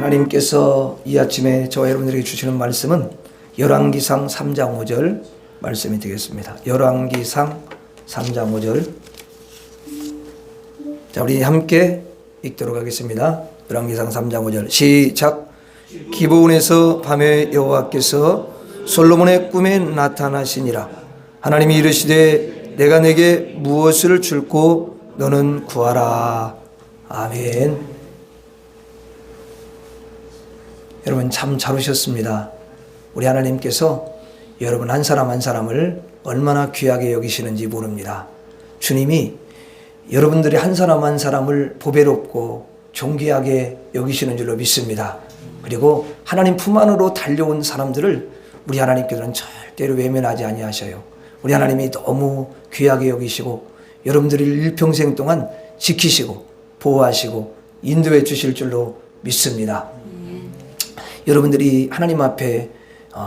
하나님께서 이 아침에 저와 여러분들에게 주시는 말씀은 열왕기상 3장 5절 말씀이 되겠습니다. 열왕기상 3장 5절. 자, 우리 함께 읽도록 하겠습니다. 열왕기상 3장 5절 시작. 기브온에서 밤에 여호와께서 솔로몬의 꿈에 나타나시니라. 하나님이 이르시되 내가 내게 무엇을 줄고 너는 구하라. 아멘. 여러분 참 잘 오셨습니다. 우리 하나님께서 여러분 한 사람 한 사람을 얼마나 귀하게 여기시는지 모릅니다. 주님이 여러분들이 한 사람 한 사람을 보배롭고 존귀하게 여기시는 줄로 믿습니다. 그리고 하나님 품 안으로 달려온 사람들을 우리 하나님께서는 절대로 외면하지 아니하셔요. 우리 하나님이 너무 귀하게 여기시고 여러분들을 일평생 동안 지키시고 보호하시고 인도해 주실 줄로 믿습니다. 여러분들이 하나님 앞에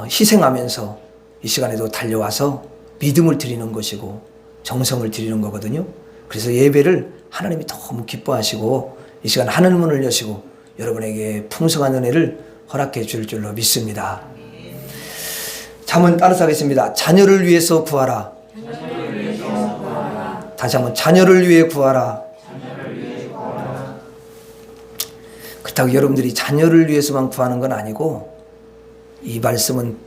희생하면서 이 시간에도 달려와서 믿음을 드리는 것이고 정성을 드리는 거거든요. 그래서 예배를 하나님이 너무 기뻐하시고 이 시간 하늘문을 여시고 여러분에게 풍성한 은혜를 허락해 줄 줄로 믿습니다. 잠언 따라서 하겠습니다. 자녀를 위해서 구하라. 다시 한번 자녀를 위해 구하라. 그렇다고 여러분들이 자녀를 위해서만 구하는 건 아니고, 이 말씀은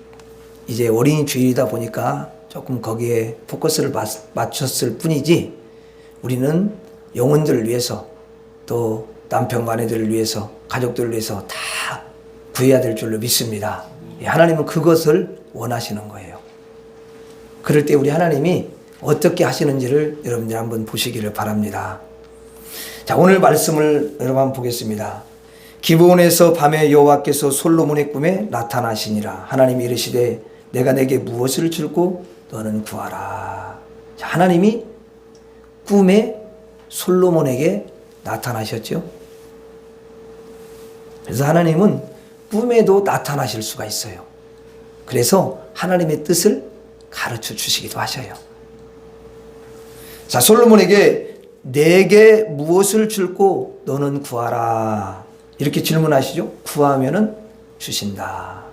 이제 어린이 주일이다 보니까 조금 거기에 포커스를 맞췄을 뿐이지, 우리는 영혼들을 위해서 또 남편과 아내들을 위해서 가족들을 위해서 다 구해야 될 줄로 믿습니다. 하나님은 그것을 원하시는 거예요. 그럴 때 우리 하나님이 어떻게 하시는지를 여러분들 한번 보시기를 바랍니다. 자, 오늘 말씀을 여러분 한번 보겠습니다. 기브온에서 밤에 여호와께서 솔로몬의 꿈에 나타나시니라. 하나님이 이르시되 내가 내게 무엇을 줄고 너는 구하라. 자, 하나님이 꿈에 솔로몬에게 나타나셨죠. 그래서 하나님은 꿈에도 나타나실 수가 있어요. 그래서 하나님의 뜻을 가르쳐 주시기도 하셔요. 자, 솔로몬에게 내게 무엇을 줄고 너는 구하라. 이렇게 질문하시죠. 구하면은 주신다.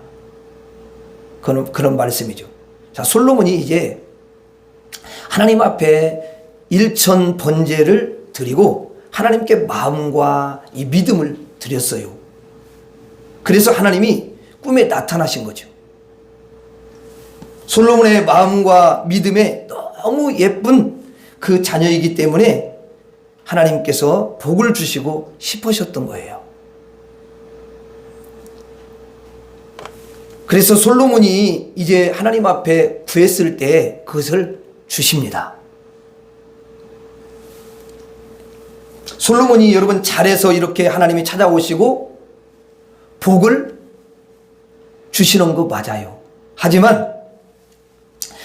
그런 말씀이죠. 자, 솔로몬이 이제 하나님 앞에 일천 번제를 드리고 하나님께 마음과 이 믿음을 드렸어요. 그래서 하나님이 꿈에 나타나신 거죠. 솔로몬의 마음과 믿음에 너무 예쁜 그 자녀이기 때문에 하나님께서 복을 주시고 싶으셨던 거예요. 그래서 솔로몬이 이제 하나님 앞에 구했을 때 그것을 주십니다. 솔로몬이 여러분 잘해서 이렇게 하나님이 찾아오시고 복을 주시는 거 맞아요. 하지만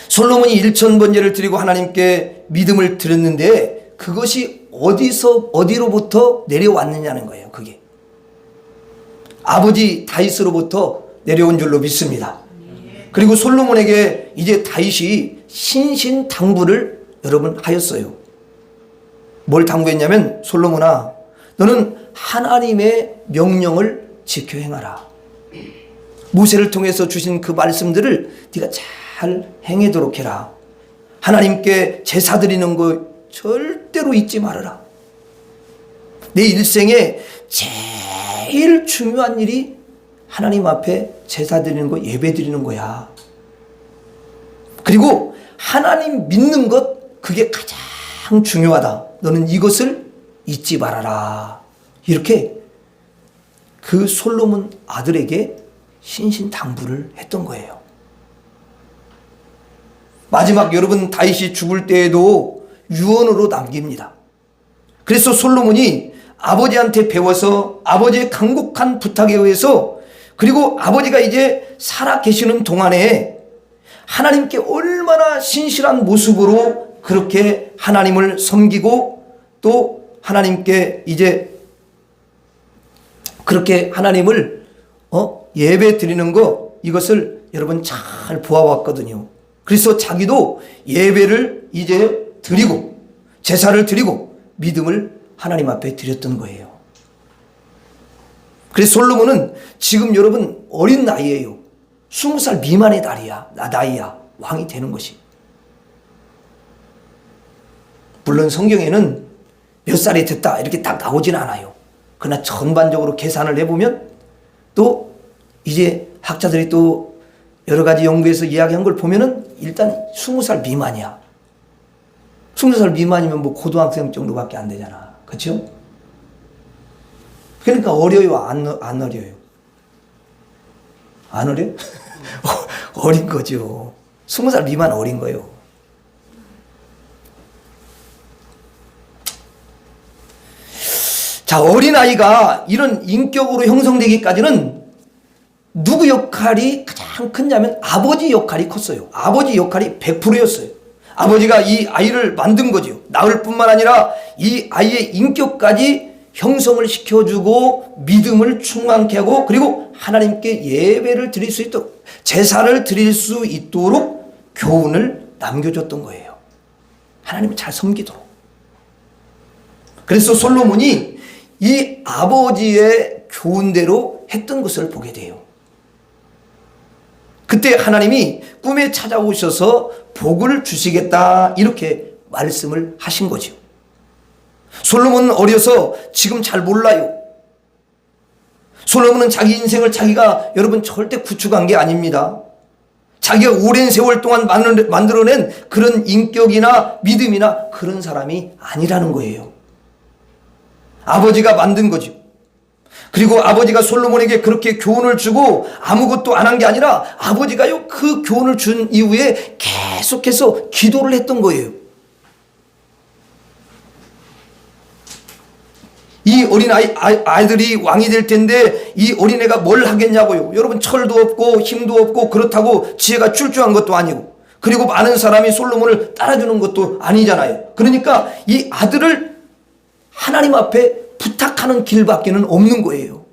솔로몬이 일천번제를 드리고 하나님께 믿음을 드렸는데 그것이 어디로부터 내려왔느냐는 거예요. 그게 아버지 다윗으로부터 내려온 줄로 믿습니다. 그리고 솔로몬에게 이제 다윗이 신신당부를 여러분 하였어요. 뭘 당부했냐면, 솔로몬아, 너는 하나님의 명령을 지켜 행하라. 모세를 통해서 주신 그 말씀들을 네가 잘 행하도록 해라. 하나님께 제사 드리는 거 절대로 잊지 말아라. 내 일생에 제일 중요한 일이 하나님 앞에 제사 드리는 거, 예배 드리는 거야. 그리고 하나님 믿는 것, 그게 가장 중요하다. 너는 이것을 잊지 말아라. 이렇게 그 솔로몬 아들에게 신신당부를 했던 거예요. 마지막 여러분 다윗이 죽을 때에도 유언으로 남깁니다. 그래서 솔로몬이 아버지한테 배워서 아버지의 간곡한 부탁에 의해서, 그리고 아버지가 이제 살아 계시는 동안에 하나님께 얼마나 신실한 모습으로 그렇게 하나님을 섬기고 또 하나님께 이제 그렇게 하나님을 예배 드리는 거, 이것을 여러분 잘 보아왔거든요. 그래서 자기도 예배를 이제 드리고 제사를 드리고 믿음을 하나님 앞에 드렸던 거예요. 그래서 솔로몬은 지금 여러분 어린 나이에요. 20살 미만의 나이야. 왕이 되는 것이. 물론 성경에는 몇 살이 됐다 이렇게 딱 나오지는 않아요. 그러나 전반적으로 계산을 해보면 또 이제 학자들이 또 여러 가지 연구에서 이야기한 걸 보면은 일단 20살 미만이야. 20살 미만이면 뭐 고등학생 정도밖에 안 되잖아. 그렇죠? 그러니까 어려요? 안 어려요? 안 어려요? 어린 거죠. 20살 미만 어린 거예요. 자, 어린아이가 이런 인격으로 형성되기까지는 누구 역할이 가장 크냐면 아버지 역할이 컸어요. 아버지 역할이 100%였어요. 아버지가 이 아이를 만든 거죠. 낳을 뿐만 아니라 이 아이의 인격까지 형성을 시켜주고 믿음을 충만케 하고 그리고 하나님께 예배를 드릴 수 있도록 제사를 드릴 수 있도록 교훈을 남겨줬던 거예요. 하나님을 잘 섬기도록. 그래서 솔로몬이 이 아버지의 교훈대로 했던 것을 보게 돼요. 그때 하나님이 꿈에 찾아오셔서 복을 주시겠다 이렇게 말씀을 하신 거죠. 솔로몬은 어려서 지금 잘 몰라요. 솔로몬은 자기 인생을 자기가 여러분 절대 구축한 게 아닙니다. 자기가 오랜 세월 동안 만들어낸 그런 인격이나 믿음이나 그런 사람이 아니라는 거예요. 아버지가 만든 거죠. 그리고 아버지가 솔로몬에게 그렇게 교훈을 주고 아무것도 안 한 게 아니라 아버지가요 그 교훈을 준 이후에 계속해서 기도를 했던 거예요. 이 어린 아이들이 왕이 될 텐데 이 어린애가 뭘 하겠냐고요. 여러분 철도 없고 힘도 없고 그렇다고 지혜가 출중한 것도 아니고 그리고 많은 사람이 솔로몬을 따라주는 것도 아니잖아요. 그러니까 이 아들을 하나님 앞에 부탁하는 길밖에는 없는 거예요.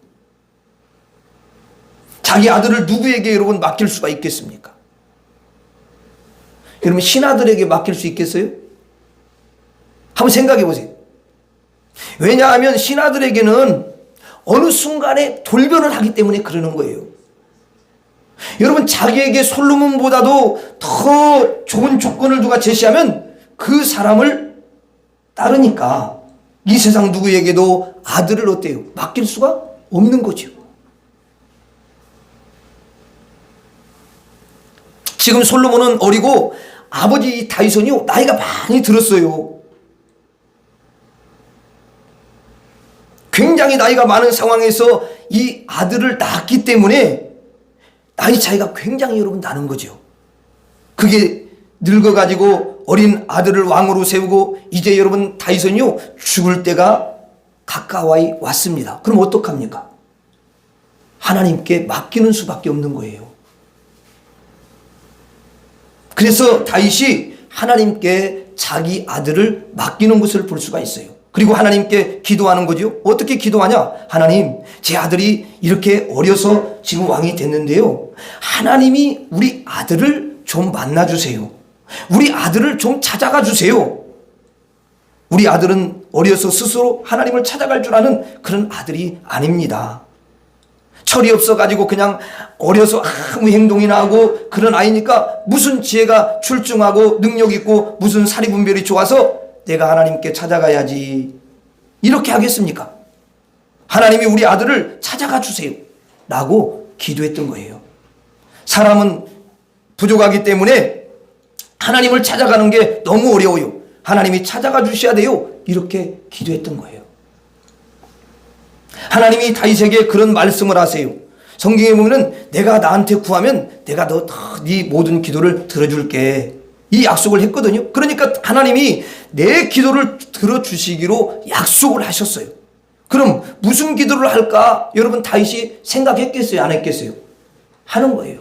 자기 아들을 누구에게 여러분 맡길 수가 있겠습니까? 여러분 신하들에게 맡길 수 있겠어요? 한번 생각해 보세요. 왜냐하면 신하들에게는 어느 순간에 돌변을 하기 때문에 그러는 거예요. 여러분 자기에게 솔로몬보다도 더 좋은 조건을 누가 제시하면 그 사람을 따르니까 이 세상 누구에게도 아들을 어때요? 맡길 수가 없는 거죠. 지금 솔로몬은 어리고 아버지 다윗은요 나이가 많이 들었어요. 굉장히 나이가 많은 상황에서 이 아들을 낳았기 때문에 나이 차이가 굉장히 여러분 나는 거죠. 그게 늙어가지고 어린 아들을 왕으로 세우고 이제 여러분 다윗은요 죽을 때가 가까워 왔습니다. 그럼 어떡합니까? 하나님께 맡기는 수밖에 없는 거예요. 그래서 다윗이 하나님께 자기 아들을 맡기는 것을 볼 수가 있어요. 그리고 하나님께 기도하는 거죠. 어떻게 기도하냐? 하나님, 제 아들이 이렇게 어려서 지금 왕이 됐는데요. 하나님이 우리 아들을 좀 만나주세요. 우리 아들을 좀 찾아가 주세요. 우리 아들은 어려서 스스로 하나님을 찾아갈 줄 아는 그런 아들이 아닙니다. 철이 없어가지고 그냥 어려서 아무 행동이나 하고 그런 아이니까 무슨 지혜가 출중하고 능력 있고 무슨 사리분별이 좋아서 내가 하나님께 찾아가야지 이렇게 하겠습니까? 하나님이 우리 아들을 찾아가 주세요 라고 기도했던 거예요. 사람은 부족하기 때문에 하나님을 찾아가는 게 너무 어려워요. 하나님이 찾아가 주셔야 돼요. 이렇게 기도했던 거예요. 하나님이 다윗에게 그런 말씀을 하세요. 성경에 보면은 내가 나한테 구하면 내가 네 모든 기도를 들어줄게. 이 약속을 했거든요. 그러니까 하나님이 내 기도를 들어주시기로 약속을 하셨어요. 그럼 무슨 기도를 할까? 여러분 다윗이 생각했겠어요? 안 했겠어요? 하는 거예요.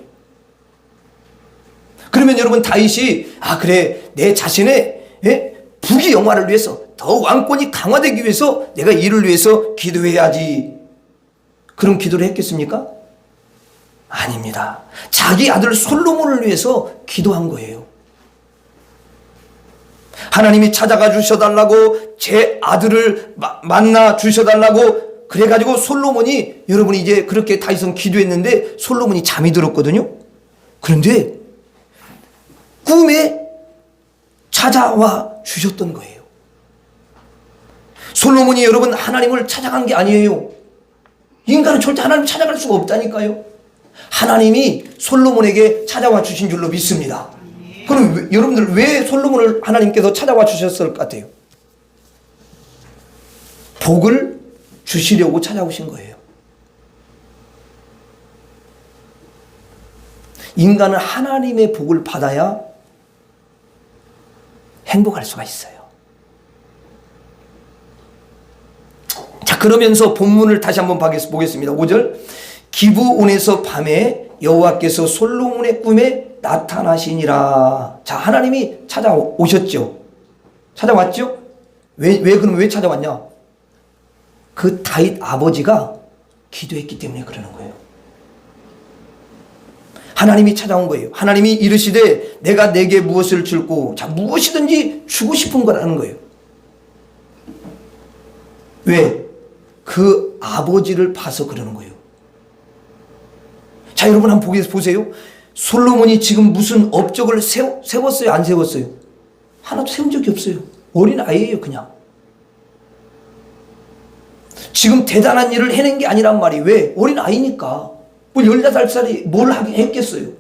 그러면 여러분 다윗이 그래 내 자신의 부귀 영화를 위해서 더 왕권이 강화되기 위해서 내가 이를 위해서 기도해야지. 그런 기도를 했겠습니까? 아닙니다. 자기 아들 솔로몬을 위해서 기도한 거예요. 하나님이 찾아가 주셔달라고 제 아들을 만나 주셔달라고 그래가지고 솔로몬이, 여러분이 이제 그렇게 다윗은 기도했는데 솔로몬이 잠이 들었거든요. 그런데 꿈에 찾아와 주셨던 거예요. 솔로몬이 여러분 하나님을 찾아간 게 아니에요. 인간은 절대 하나님을 찾아갈 수가 없다니까요. 하나님이 솔로몬에게 찾아와 주신 줄로 믿습니다. 그럼 여러분들 왜 솔로몬을 하나님께서 찾아와 주셨을 것 같아요? 복을 주시려고 찾아오신 거예요. 인간은 하나님의 복을 받아야 행복할 수가 있어요. 자, 그러면서 본문을 다시 한번 보겠습니다. 5절. 기브온에서 밤에 여호와께서 솔로몬의 꿈에 나타나시니라. 자, 하나님이 찾아오셨죠. 찾아왔죠? 그럼 왜 찾아왔냐? 그 다윗 아버지가 기도했기 때문에 그러는 거예요. 하나님이 찾아온 거예요. 하나님이 이르시되 내가 내게 무엇을 줄고, 자, 무엇이든지 주고 싶은 거라는 거예요. 왜? 그 아버지를 봐서 그러는 거예요. 자, 여러분 한번 보세요. 솔로몬이 지금 무슨 업적을 세웠어요? 안 세웠어요? 하나도 세운 적이 없어요. 어린 아이예요, 그냥. 지금 대단한 일을 해낸 게 아니란 말이에요. 왜? 어린 아이니까. 뭐 15살이 뭘 하긴 했겠어요.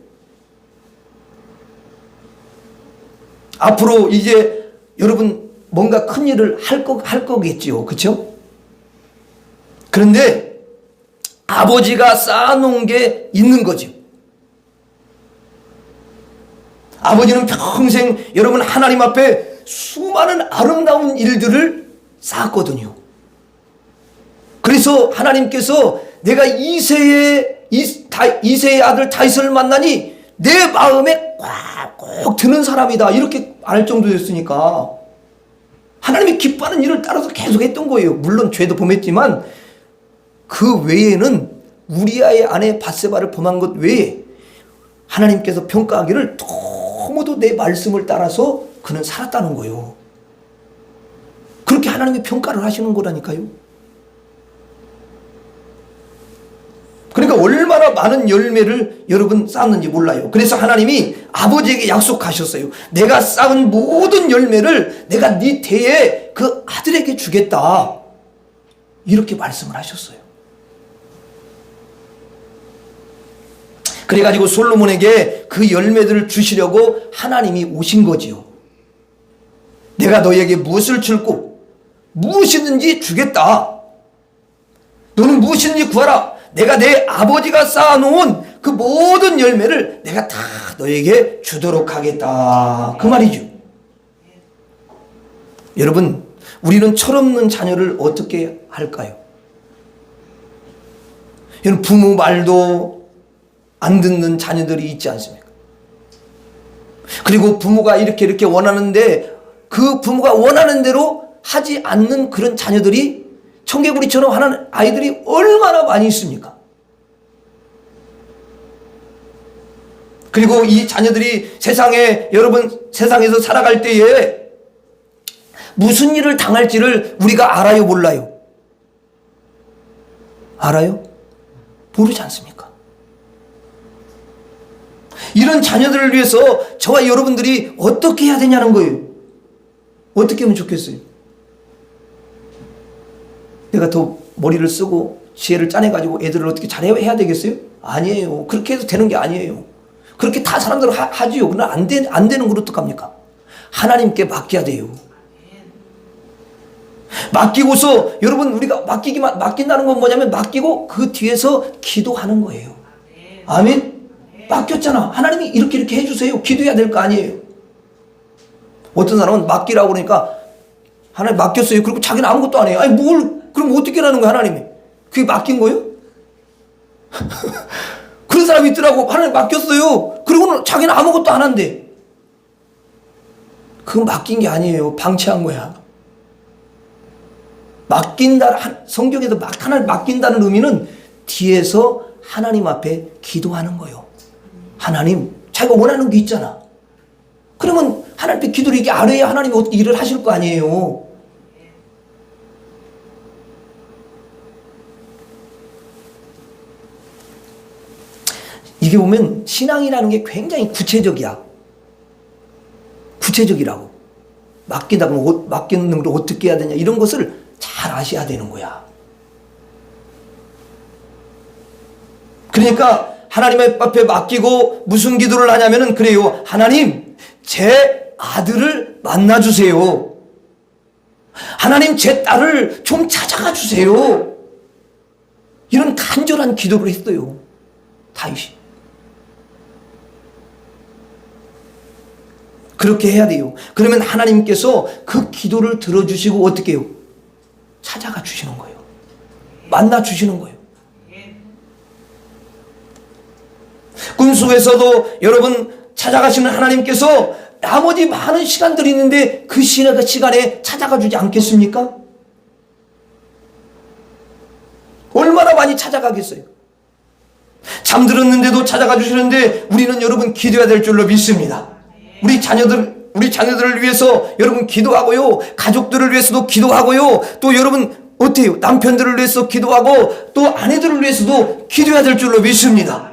앞으로 이제 여러분 뭔가 큰 일을 할 거겠지요. 그렇죠? 그런데 아버지가 쌓아놓은 게 있는 거죠. 아버지는 평생 여러분 하나님 앞에 수많은 아름다운 일들을 쌓았거든요. 그래서 하나님께서 내가 이새의 아들 다윗을 만나니 내 마음에 꽉 드는 사람이다, 이렇게 알 정도였으니까 하나님이 기뻐하는 일을 따라서 계속 했던 거예요. 물론 죄도 범했지만 그 외에는 우리아의 아내 밧세바를 범한 것 외에 하나님께서 평가하기를 너무도 내 말씀을 따라서 그는 살았다는 거예요. 그렇게 하나님이 평가를 하시는 거라니까요. 그러니까 얼마나 많은 열매를 여러분 쌓았는지 몰라요. 그래서 하나님이 아버지에게 약속하셨어요. 내가 쌓은 모든 열매를 내가 네 대에 그 아들에게 주겠다, 이렇게 말씀을 하셨어요. 그래가지고 솔로몬에게 그 열매들을 주시려고 하나님이 오신 거지요. 내가 너에게 무엇을 줄고 무엇이든지 주겠다. 너는 무엇이든지 구하라. 내가 내 아버지가 쌓아놓은 그 모든 열매를 내가 다 너에게 주도록 하겠다, 그 말이죠. 여러분, 우리는 철없는 자녀를 어떻게 할까요? 여러분, 부모 말도 안 듣는 자녀들이 있지 않습니까? 그리고 부모가 이렇게 원하는데 그 부모가 원하는 대로 하지 않는 그런 자녀들이 청개구리처럼 하는 아이들이 얼마나 많이 있습니까? 그리고 이 자녀들이 여러분 세상에서 살아갈 때에 무슨 일을 당할지를 우리가 알아요, 몰라요? 알아요? 모르지 않습니까? 이런 자녀들을 위해서 저와 여러분들이 어떻게 해야 되냐는 거예요. 어떻게 하면 좋겠어요? 내가 더 머리를 쓰고 지혜를 짜내가지고 애들을 어떻게 잘해야 되겠어요? 아니에요. 그렇게 해도 되는 게 아니에요. 그렇게 다 사람들은 하지요. 그러나 안 되는 걸 어떡합니까? 하나님께 맡겨야 돼요. 맡기고서, 여러분, 우리가 맡긴다는 건 뭐냐면 맡기고 그 뒤에서 기도하는 거예요. 아멘? 맡겼잖아. 하나님이 이렇게 해주세요. 기도해야 될 거 아니에요. 어떤 사람은 맡기라고 그러니까 하나님 맡겼어요. 그리고 자기는 아무것도 안 해요. 아니, 그럼 어떻게 하는 거야, 하나님이? 그게 맡긴 거예요? 그런 사람이 있더라고. 하나님 맡겼어요. 그리고는 자기는 아무것도 안 한대. 그건 맡긴 게 아니에요. 방치한 거야. 성경에서 하나님 맡긴다는 의미는 뒤에서 하나님 앞에 기도하는 거예요. 하나님, 자기가 원하는 게 있잖아. 그러면 하나님 앞에 기도를 이게 안 해야 하나님이 어떻게 일을 하실 거 아니에요. 이게 보면 신앙이라는 게 굉장히 구체적이야. 구체적이라고. 맡긴다 그러면 맡기는 걸 어떻게 해야 되냐 이런 것을 잘 아셔야 되는 거야. 그러니까 하나님 앞에 맡기고 무슨 기도를 하냐면은 그래요. 하나님 제 아들을 만나주세요. 하나님 제 딸을 좀 찾아가 주세요. 이런 간절한 기도를 했어요. 다윗이. 그렇게 해야 돼요. 그러면 하나님께서 그 기도를 들어주시고 어떻게 해요? 찾아가 주시는 거예요. 만나 주시는 거예요. 꿈속에서도 여러분 찾아가시는 하나님께서 나머지 많은 시간들이 있는데 그 시간에 찾아가 주지 않겠습니까? 얼마나 많이 찾아가겠어요? 잠들었는데도 찾아가 주시는데 우리는 여러분 기도해야 될 줄로 믿습니다. 우리 자녀들을 위해서 여러분 기도하고요. 가족들을 위해서도 기도하고요. 또 여러분 어때요? 남편들을 위해서 기도하고 또 아내들을 위해서도 기도해야 될 줄로 믿습니다.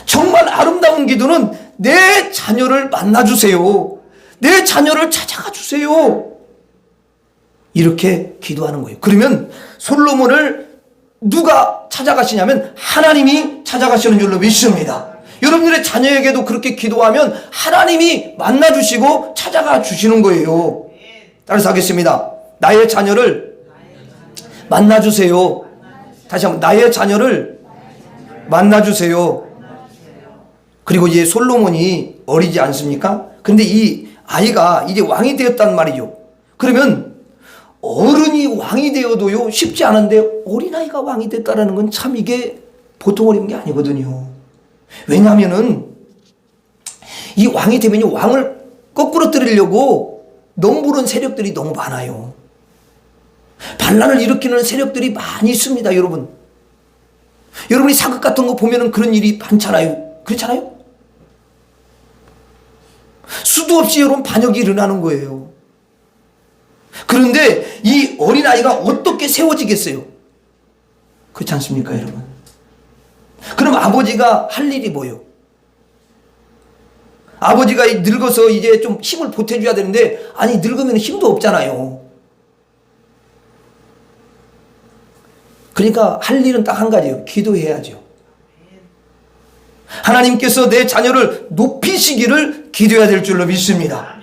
정말 아름다운 기도는 내 자녀를 만나주세요. 내 자녀를 찾아가 주세요. 이렇게 기도하는 거예요. 그러면 솔로몬을 누가 찾아가시냐면 하나님이 찾아가시는 줄로 믿습니다. 여러분들의 자녀에게도 그렇게 기도하면 하나님이 만나주시고 찾아가 주시는 거예요. 따라서 하겠습니다. 나의 자녀를 만나주세요. 다시 한번 나의 자녀를 만나주세요. 그리고 이제 솔로몬이 어리지 않습니까? 근데 이 아이가 이제 왕이 되었단 말이죠. 그러면 어른이 왕이 되어도요 쉽지 않은데 어린아이가 왕이 됐다는 건 참 이게 보통 어려운 게 아니거든요. 왜냐하면은 이 왕이 되면 왕을 거꾸로 뜨리려고 넘부른 세력들이 너무 많아요. 반란을 일으키는 세력들이 많이 있습니다. 여러분 여러분이 사극 같은 거 보면은 그런 일이 많잖아요. 그렇잖아요? 수도 없이 여러분 반역이 일어나는 거예요. 그런데 이 어린아이가 어떻게 세워지겠어요? 그렇지 않습니까 여러분? 그럼 아버지가 할 일이 뭐예요? 아버지가 늙어서 이제 좀 힘을 보태줘야 되는데 아니 늙으면 힘도 없잖아요. 그러니까 할 일은 딱 한 가지예요. 기도해야죠. 하나님께서 내 자녀를 높이시기를 기도해야 될 줄로 믿습니다.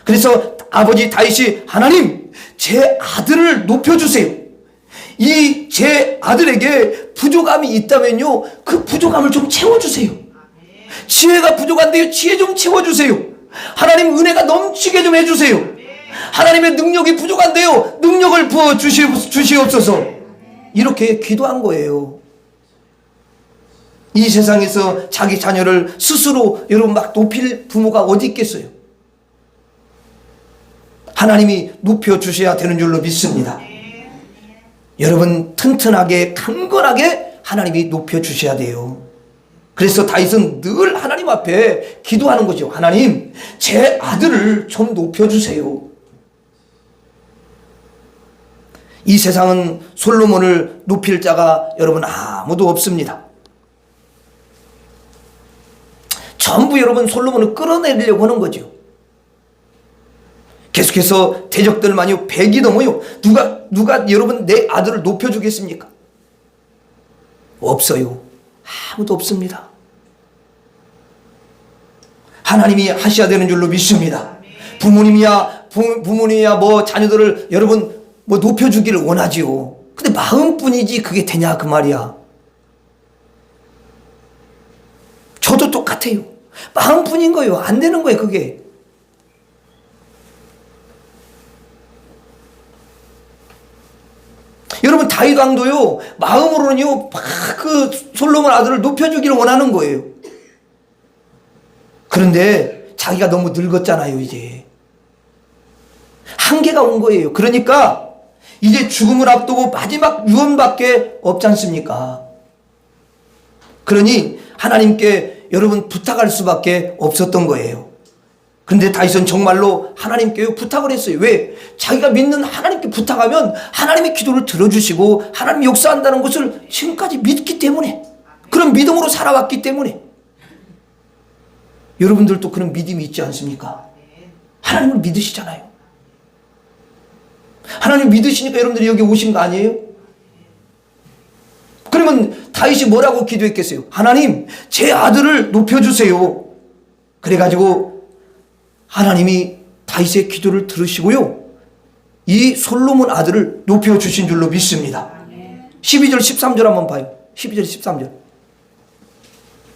그래서 아버지 다윗이 하나님 제 아들을 높여주세요. 이 제 아들에게 부족함이 있다면요 그 부족함을 좀 채워주세요. 지혜가 부족한데요 지혜 좀 채워주세요. 하나님 은혜가 넘치게 좀 해주세요. 하나님의 능력이 부족한데요 능력을 부어 주시옵소서. 이렇게 기도한 거예요. 이 세상에서 자기 자녀를 스스로 여러분 막 높일 부모가 어디 있겠어요? 하나님이 높여주셔야 되는 줄로 믿습니다. 여러분 튼튼하게 강건하게 하나님이 높여주셔야 돼요. 그래서 다윗은 늘 하나님 앞에 기도하는 거죠. 하나님 제 아들을 좀 높여주세요. 이 세상은 솔로몬을 높일 자가 여러분 아무도 없습니다. 전부 여러분 솔로몬을 끌어내리려고 하는 거죠. 계속해서 대적들만요 100이 넘어요. 누가 여러분 내 아들을 높여주겠습니까? 없어요. 아무도 없습니다. 하나님이 하셔야 되는 줄로 믿습니다. 부모님이야 뭐 자녀들을 여러분 뭐 높여주기를 원하지요. 근데 마음뿐이지 그게 되냐 그 말이야. 저도 똑같아요. 마음뿐인 거예요. 안 되는 거예요 그게. 여러분 다윗 왕도요 마음으로는요 막 그 솔로몬 아들을 높여주기를 원하는 거예요. 그런데 자기가 너무 늙었잖아요. 이제 한계가 온 거예요. 그러니까 이제 죽음을 앞두고 마지막 유언밖에 없지 않습니까? 그러니 하나님께 여러분 부탁할 수밖에 없었던 거예요. 그런데 다윗은 정말로 하나님께 부탁을 했어요. 왜? 자기가 믿는 하나님께 부탁하면 하나님의 기도를 들어주시고 하나님이 역사한다는 것을 지금까지 믿기 때문에 그런 믿음으로 살아왔기 때문에 여러분들도 그런 믿음이 있지 않습니까? 하나님을 믿으시잖아요. 하나님 믿으시니까 여러분들이 여기 오신 거 아니에요? 그러면 다윗이 뭐라고 기도했겠어요? 하나님, 제 아들을 높여주세요. 그래가지고 하나님이 다윗의 기도를 들으시고요, 이 솔로몬 아들을 높여주신 줄로 믿습니다. 12절 13절 한번 봐요. 12절 13절.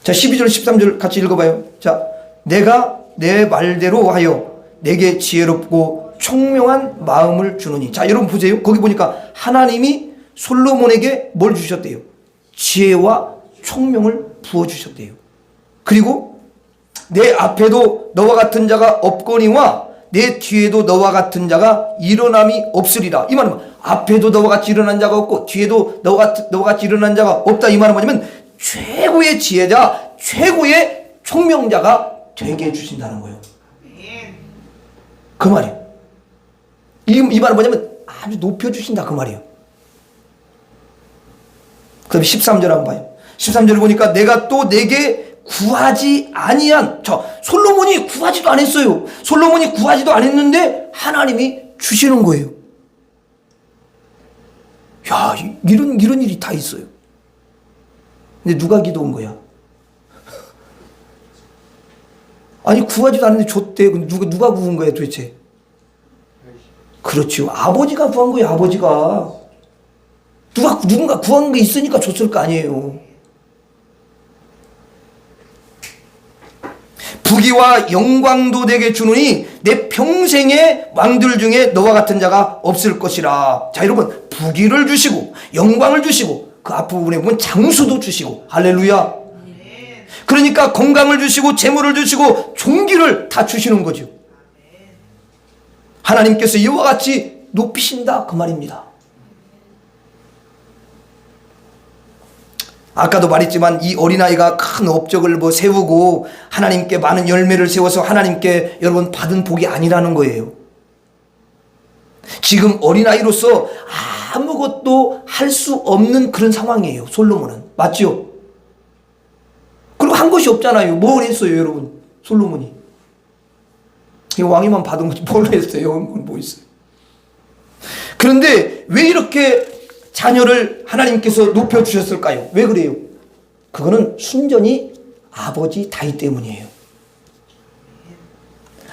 자, 12절 13절 같이 읽어봐요. 자, 내가 내 말대로 하여 내게 지혜롭고 총명한 마음을 주노니. 자, 여러분 보세요. 거기 보니까 하나님이 솔로몬에게 뭘 주셨대요? 지혜와 총명을 부어주셨대요. 그리고 내 앞에도 너와 같은 자가 없거니와 내 뒤에도 너와 같은 자가 일어남이 없으리라. 이 말은 앞에도 너와 같이 일어난 자가 없고 뒤에도 너와 같이 일어난 자가 없다. 이 말은 뭐냐면 최고의 지혜자, 최고의 총명자가 되게 해주신다는 거예요. 그 말이에요. 이 말은 뭐냐면 아주 높여주신다, 그 말이에요. 그럼 13절 한번 봐요. 13절을 보니까 내가 또 내게 구하지 아니한, 솔로몬이 구하지도 안 했어요. 솔로몬이 구하지도 안 했는데 하나님이 주시는 거예요. 야, 이런 일이 다 있어요. 근데 누가 기도한 거야? 아니, 구하지도 않았는데 줬대. 근데 누가 구한 거야 도대체? 그렇죠. 아버지가 구한 거예요, 아버지가. 누군가 구한 게 있으니까 줬을 거 아니에요. 부귀와 영광도 내게 주노니 내 평생의 왕들 중에 너와 같은 자가 없을 것이라. 자, 여러분, 부귀를 주시고 영광을 주시고 그 앞부분에 보면 장수도 주시고, 할렐루야. 그러니까 건강을 주시고 재물을 주시고 종기를 다 주시는 거죠. 하나님께서 이와 같이 높이신다, 그 말입니다. 아까도 말했지만 이 어린아이가 큰 업적을 세우고 하나님께 많은 열매를 세워서 하나님께 여러분 받은 복이 아니라는 거예요. 지금 어린아이로서 아무것도 할 수 없는 그런 상황이에요, 솔로몬은. 맞죠? 그리고 한 것이 없잖아요. 뭘 했어요, 여러분? 솔로몬이 왕위만 받은 거지 뭘 했어요? 뭐 있어요? 그런데 왜 이렇게 자녀를 하나님께서 높여주셨을까요? 왜 그래요? 그거는 순전히 아버지 다윗 때문이에요.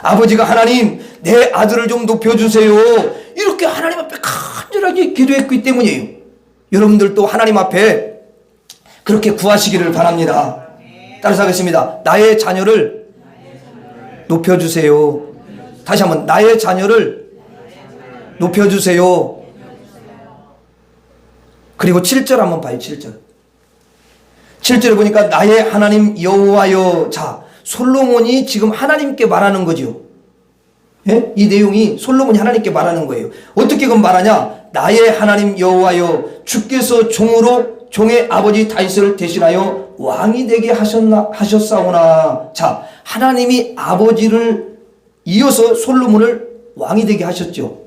아버지가 하나님, 내 아들을 좀 높여주세요, 이렇게 하나님 앞에 간절하게 기도했기 때문이에요. 여러분들도 하나님 앞에 그렇게 구하시기를 바랍니다. 따라서 하겠습니다. 나의 자녀를 높여주세요. 다시 한번, 나의 자녀를 높여주세요. 그리고 7절 한번 봐요. 7절을 보니까 나의 하나님 여호와여. 자, 솔로몬이 지금 하나님께 말하는 거죠. 예? 이 내용이 솔로몬이 하나님께 말하는 거예요. 어떻게 그럼 말하냐? 나의 하나님 여호와여, 주께서 종으로 종의 아버지 다윗을 대신하여 왕이 되게 하셨사오나. 자, 하나님이 아버지를 이어서 솔로몬을 왕이 되게 하셨죠.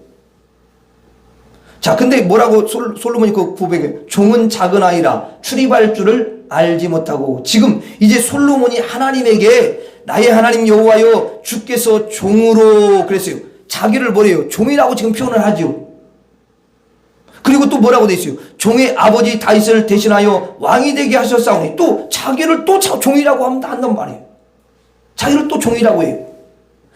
자, 근데 뭐라고 솔로몬이 그 고백해? 종은 작은 아이라 출입할 줄을 알지 못하고. 지금 이제 솔로몬이 하나님에게 나의 하나님 여호와여, 주께서 종으로 그랬어요. 자기를 뭐래요? 종이라고 지금 표현을 하죠. 그리고 또 뭐라고 돼 있어요? 종의 아버지 다윗을 대신하여 왕이 되게 하셨사오니. 또 자기를 또 종이라고 한단 말이에요. 자기를 또 종이라고 해요.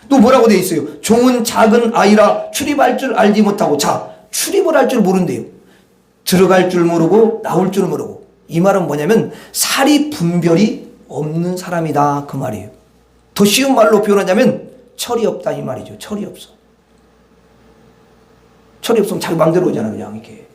또 뭐라고 돼 있어요? 종은 작은 아이라 출입할 줄 알지 못하고. 자, 출입을 할 줄 모른대요. 들어갈 줄 모르고 나올 줄 모르고. 이 말은 뭐냐면 사리 분별이 없는 사람이다, 그 말이에요. 더 쉬운 말로 표현하자면 철이 없다, 이 말이죠. 철이 없어. 철이 없으면 자기 마음대로 오잖아, 그냥 이렇게.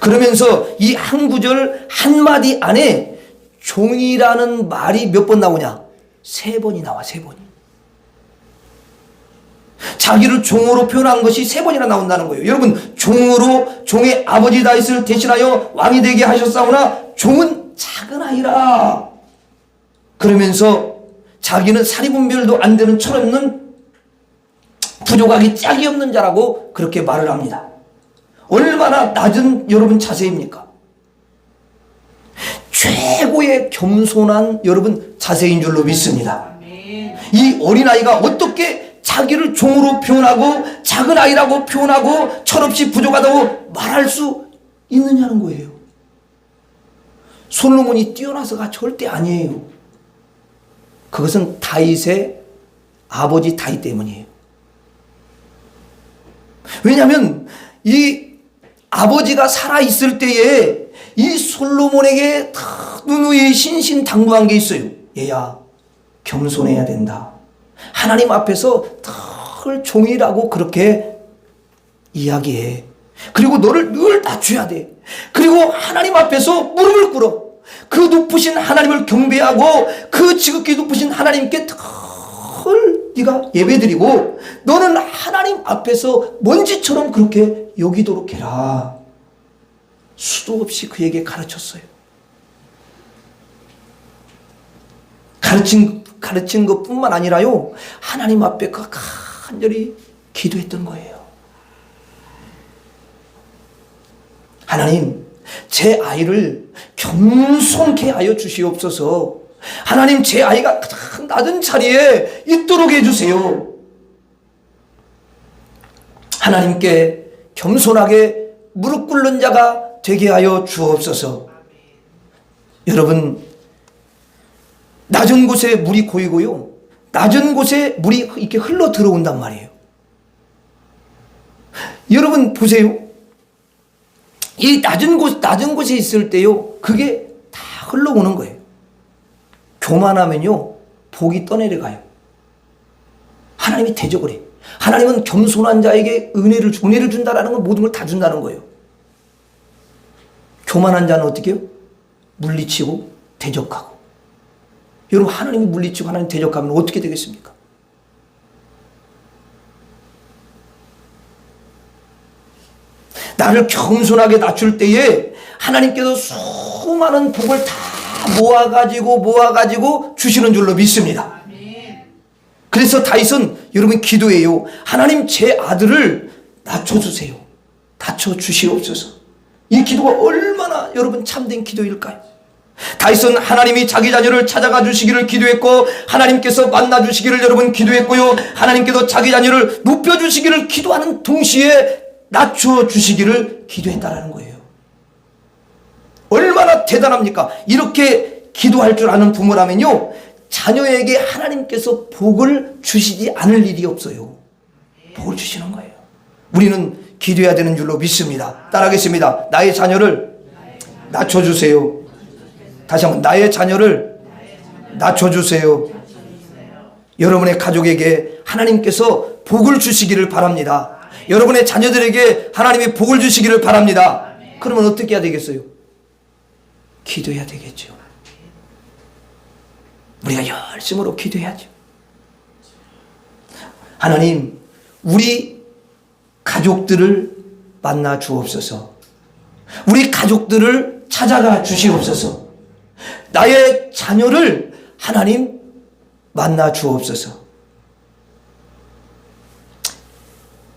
그러면서 이 한 구절 한마디 안에 종이라는 말이 몇 번 나오냐? 3번이 나와, 3번이. 자기를 종으로 표현한 것이 3번이나 나온다는 거예요. 여러분, 종으로 종의 아버지 다윗을 대신하여 왕이 되게 하셨사오나 종은 작은 아이라. 그러면서 자기는 사리분별도 안 되는 철없는 부족하기 짝이 없는 자라고 그렇게 말을 합니다. 얼마나 낮은 여러분 자세입니까? 최고의 겸손한 여러분 자세인 줄로 믿습니다. 이 어린아이가 어떻게 자기를 종으로 표현하고 작은 아이라고 표현하고 철없이 부족하다고 말할 수 있느냐는 거예요. 솔로몬이 뛰어나서가 절대 아니에요. 그것은 다윗의 아버지 다윗 때문이에요. 왜냐하면 이 아버지가 살아있을 때에 이 솔로몬에게 누누이 신신당부한 게 있어요. 얘야, 겸손해야 된다. 하나님 앞에서 늘 종이라고 그렇게 이야기해. 그리고 너를 늘 낮춰야 돼. 그리고 하나님 앞에서 무릎을 꿇어. 그 높으신 하나님을 경배하고 그 지극히 높으신 하나님께 늘 네가 예배드리고 너는 하나님 앞에서 먼지처럼 그렇게 여기도록 해라. 수도 없이 그에게 가르쳤어요. 가르친 것뿐만 아니라요, 하나님 앞에 간절히 기도했던 거예요. 하나님, 제 아이를 겸손케 하여 주시옵소서. 하나님, 제 아이가 가장 낮은 자리에 있도록 해주세요. 하나님께 겸손하게 무릎 꿇는 자가 되게 하여 주옵소서. 여러분, 낮은 곳에 물이 고이고요, 낮은 곳에 물이 이렇게 흘러 들어온단 말이에요. 여러분 보세요. 이 낮은 곳에 있을 때요, 그게 다 흘러오는 거예요. 교만하면요, 복이 떠내려가요. 하나님이 대적을 해요. 하나님은 겸손한 자에게 은혜를 준다라는 건 모든 걸 다 준다는 거예요. 교만한 자는 어떻게 해요? 물리치고 대적하고. 여러분, 하나님이 물리치고 하나님 대적하면 어떻게 되겠습니까? 나를 겸손하게 낮출 때에 하나님께서 수많은 복을 다 모아가지고 주시는 줄로 믿습니다. 그래서 다윗은 여러분 기도해요. 하나님, 제 아들을 낮춰주세요. 낮춰주시옵소서. 이 기도가 얼마나 여러분 참된 기도일까요? 다윗은 하나님이 자기 자녀를 찾아가 주시기를 기도했고, 하나님께서 만나 주시기를 여러분 기도했고요, 하나님께서 자기 자녀를 높여 주시기를 기도하는 동시에 낮춰 주시기를 기도했다라는 거예요. 얼마나 대단합니까? 이렇게 기도할 줄 아는 부모라면요, 자녀에게 하나님께서 복을 주시지 않을 일이 없어요. 복을 주시는 거예요. 우리는 기도해야 되는 줄로 믿습니다. 따라하겠습니다. 나의 자녀를 낮춰주세요. 다시 한번, 나의 자녀를 낮춰주세요. 여러분의 가족에게 하나님께서 복을 주시기를 바랍니다. 여러분의 자녀들에게 하나님이 복을 주시기를 바랍니다. 그러면 어떻게 해야 되겠어요? 기도해야 되겠죠. 우리가 열심으로 기도해야죠. 하나님, 우리 가족들을 만나 주옵소서. 우리 가족들을 찾아가 주시옵소서. 나의 자녀를 하나님 만나 주옵소서.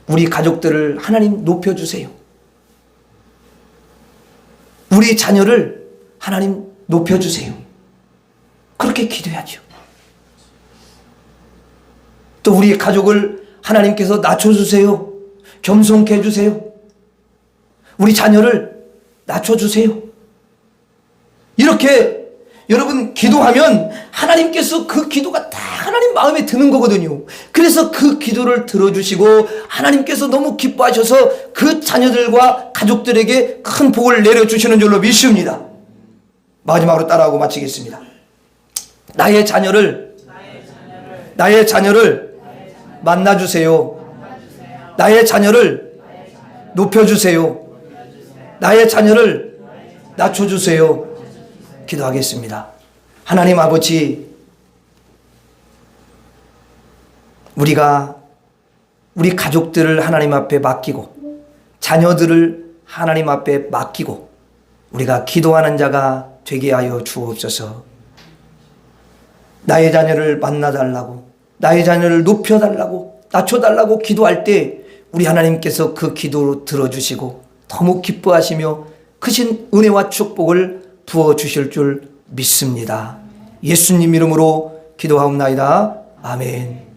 우리 가족들을 하나님 높여주세요. 우리 자녀를 하나님 높여주세요. 그렇게 기도해야죠. 또 우리 가족을 하나님께서 낮춰주세요. 겸손케 해주세요. 우리 자녀를 낮춰주세요. 이렇게 여러분 기도하면 하나님께서 그 기도가 다 하나님 마음에 드는 거거든요. 그래서 그 기도를 들어주시고 하나님께서 너무 기뻐하셔서 그 자녀들과 가족들에게 큰 복을 내려주시는 줄로 믿습니다. 마지막으로 따라하고 마치겠습니다. 나의 자녀를 만나주세요. 나의 자녀를 높여주세요. 나의 자녀를 낮춰주세요. 기도하겠습니다. 하나님 아버지, 우리가 우리 가족들을 하나님 앞에 맡기고 자녀들을 하나님 앞에 맡기고 우리가 기도하는 자가 되게 하여 주옵소서. 나의 자녀를 만나달라고, 나의 자녀를 높여달라고, 낮춰달라고 기도할 때 우리 하나님께서 그 기도를 들어주시고 너무 기뻐하시며 크신 은혜와 축복을 부어주실 줄 믿습니다. 예수님 이름으로 기도하옵나이다. 아멘.